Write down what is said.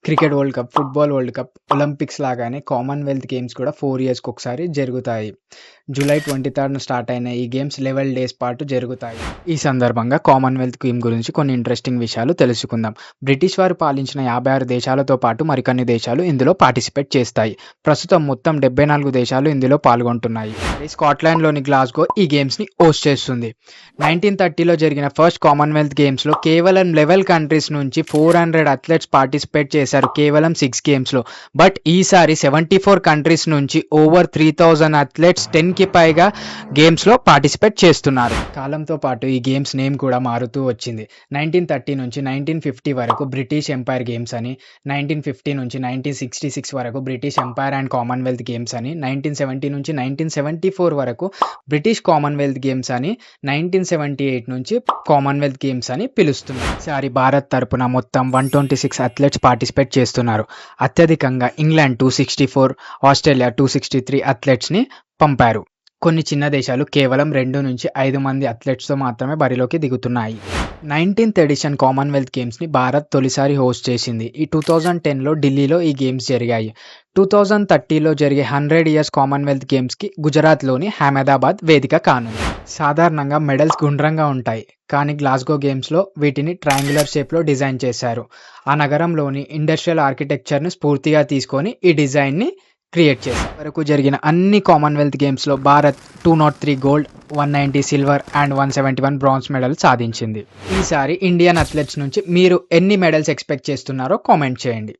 Cricket world cup, football world cup, Olympics లాగానే Commonwealth games కూడా 4 ఇయర్స్‌కి ఒకసారి జరుగుతాయి. జూలై 23న స్టార్ట్ అయిన ఈ గేమ్స్ 11 డేస్ పాటు జరుగుతాయి. ఈ సందర్భంగా కామన్‌వెల్త్ గేమ్ గురించి కొన్ని ఇంట్రెస్టింగ్ విషయాలు తెలుసుకుందాం. బ్రిటిష్ వారు పాలించిన 56 దేశాలతో పాటు మరికొన్ని దేశాలు ఇందులో పార్టిసిపేట్ చేస్తాయి. ప్రస్తుతం మొత్తం 74 దేశాలు ఇందులో పాల్గొంటున్నాయి. స్కాట్లాండ్‌లోని గ్లాస్గో ఈ గేమ్స్‌ని హోస్ట్ చేస్తుంది. 1930లో జరిగిన ఫస్ట్ కామన్‌వెల్త్ గేమ్స్‌లో కేవలం 11 కంట్రీస్ నుంచి 400 అథ్లెట్స్ పార్టిసిపేట్ చేశారు కేవలం 6 గేమ్స్‌లో. బట్ ఈసారి 74 కంట్రీస్ నుంచి ఓవర్ 3000 అథ్లెట్స్ 10కి పైగా గేమ్స్‌లో పార్టిసిపేట్ చేస్తున్నారు. కాలంతో పాటు ఈ గేమ్స్ నేమ్ కూడా మారుతూ వచ్చింది. 1930 నుంచి 1950 వరకు బ్రిటిష్ ఎంపైర్ గేమ్స్ అని, 1950 నుంచి 1966 వరకు British empire and Commonwealth games అని, 1970 నుంచి 1974 వరకు బ్రిటిష్ కామన్‌వెల్త్ గేమ్స్ అని, 1978 నుంచి కామన్‌వెల్త్ గేమ్స్ అని పిలుస్తున్నారు. ఈసారి భారత్ తరపున మొత్తం 126 అథ్లెట్స్ పార్టిసిపేట్ చేస్తున్నారు. అత్యధికంగా ఇంగ్లాండ్ 264, ఆస్ట్రేలియా 263 అథ్లెట్స్‌ని పంపారు. కొన్ని చిన్న దేశాలు కేవలం 2 నుంచి 5 మంది అథ్లెట్స్‌తో మాత్రమే బరిలోకి దిగుతున్నాయి. 19th ఎడిషన్ కామన్‌వెల్త్ గేమ్స్‌ని భారత్ తొలిసారి హోస్ట్ చేసింది. ఈ 2010లో ఢిల్లీలో ఈ గేమ్స్ జరిగాయి. 2030లో జరిగే 100 ఇయర్స్ కామన్‌వెల్త్ గేమ్స్‌కి గుజరాత్‌లోని అహ్మదాబాద్ వేదిక కానుంది. సాధారణంగా మెడల్స్ గుండ్రంగా ఉంటాయి. కానీ గ్లాస్గో గేమ్స్‌లో వీటిని ట్రయాంగులర్ షేప్‌లో డిజైన్ చేశారు. ఆ నగరంలోని ఇండస్ట్రియల్ ఆర్కిటెక్చర్‌ను స్ఫూర్తిగా తీసుకొని ఈ డిజైన్‌ని క్రియేట్ చేశారు. వరకు జరిగిన అన్ని కామన్‌వెల్త్ గేమ్స్‌లో Bharat 203 gold, 190 silver and 171 bronze medal సాధించింది. ఈసారి ఇండియన్ అథ్లెట్స్ నుంచి మీరు ఎన్ని మెడల్స్ ఎక్స్‌పెక్ట్ చేస్తున్నారో కామెంట్ చేయండి.